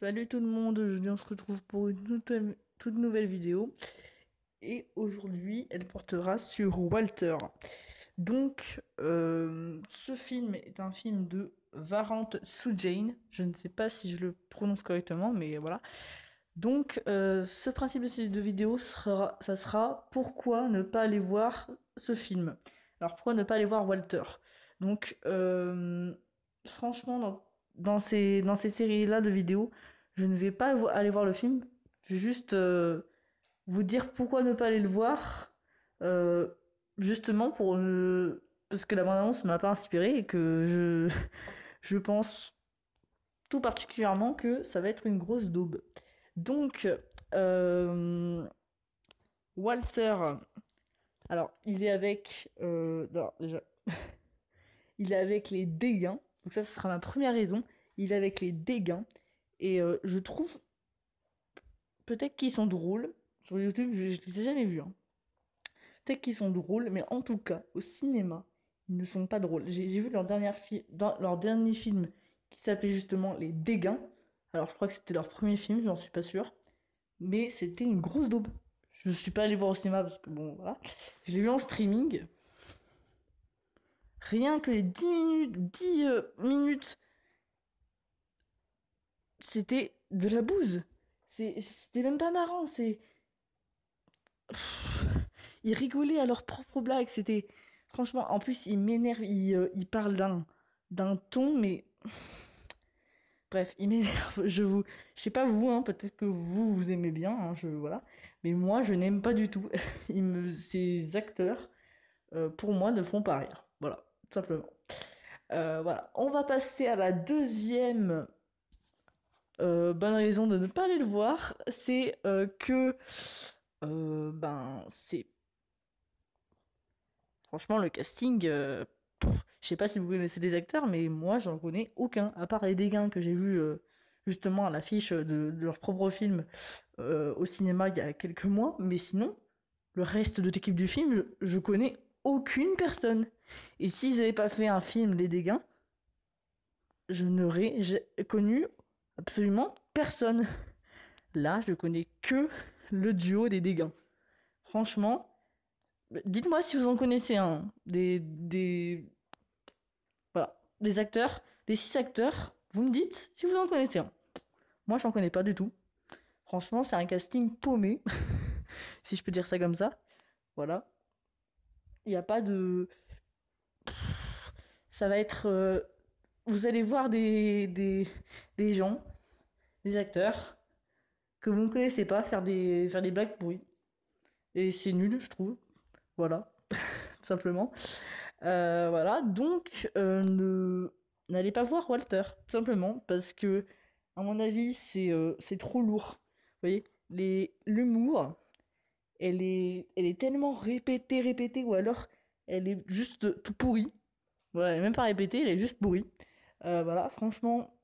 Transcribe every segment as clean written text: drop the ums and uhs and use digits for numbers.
Salut tout le monde, aujourd'hui on se retrouve pour une toute nouvelle vidéo et aujourd'hui elle portera sur Walter. Donc ce film est un film de Varant Sujane, je ne sais pas si je le prononce correctement mais voilà. Donc ce principe de ces deux vidéos ça sera pourquoi ne pas aller voir ce film. Alors pourquoi ne pas aller voir Walter. Donc franchement dans ces séries-là de vidéos, je ne vais pas aller voir le film. Je vais juste vous dire pourquoi ne pas aller le voir. Euh, Justement pour ne... Parce que la bande-annonce m'a pas inspiré et que je pense tout particulièrement que ça va être une grosse daube. Donc, euh, Walter, alors il est avec... alors, déjà, il est avec les dégâts. Donc ça sera ma première raison. Il est avec les dégâts. Et je trouve peut-être qu'ils sont drôles. Sur YouTube, je les ai jamais vus. Hein. Peut-être qu'ils sont drôles, mais en tout cas, au cinéma, ils ne sont pas drôles. J'ai vu leur dernier film qui s'appelait justement Les Dégâts. Alors je crois que c'était leur premier film, j'en suis pas sûr. Mais c'était une grosse daube. Je suis pas allé voir au cinéma parce que bon, voilà. Je l'ai vu en streaming. Rien que les 10 minutes, c'était de la bouse. C'était même pas marrant, c'est... Ils rigolaient à leurs propres blagues, c'était... Franchement, en plus, ils m'énervent, ils parlent d'un ton, mais... Bref, ils m'énervent, Je sais pas vous, hein, peut-être que vous aimez bien, hein, voilà. Mais moi, je n'aime pas du tout. Ces acteurs, pour moi, ne font pas rire. Voilà, tout simplement. Voilà, on va passer à la deuxième bonne raison de ne pas aller le voir, c'est que c'est franchement le casting. Je sais pas si vous connaissez les acteurs, mais moi j'en connais aucun, à part les dégâts que j'ai vus justement à l'affiche de leur propre film au cinéma il y a quelques mois. Mais sinon, le reste de l'équipe du film, je connais aucune personne. Et s'ils n'avaient pas fait un film Les Dégâts, je n'aurais connu absolument personne. Là, je connais que le duo des dégâts. Franchement, dites-moi si vous en connaissez un. Voilà, des acteurs, des 6 acteurs. Vous me dites si vous en connaissez un. Moi, j'en connais pas du tout. Franchement, c'est un casting paumé, si je peux dire ça comme ça. Voilà. Il n'y a pas de... Ça va être... vous allez voir des gens, des acteurs, que vous ne connaissez pas faire des blagues pourries. Et c'est nul, je trouve. Voilà, tout simplement. Voilà, donc n'allez pas voir Walter, tout simplement, parce que, à mon avis, c'est trop lourd. Vous voyez, l'humour, elle est tellement répétée, ou alors elle est juste tout pourrie. Voilà, elle est même pas répétée, elle est juste pourrie. Voilà, franchement,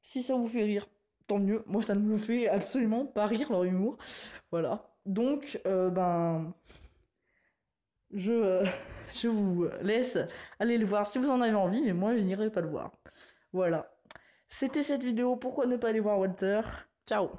si ça vous fait rire, tant mieux. Moi, ça ne me fait absolument pas rire leur humour. Voilà. Donc, je, je vous laisse aller le voir si vous en avez envie, mais moi, je n'irai pas le voir. Voilà. C'était cette vidéo. Pourquoi ne pas aller voir Walter? Ciao.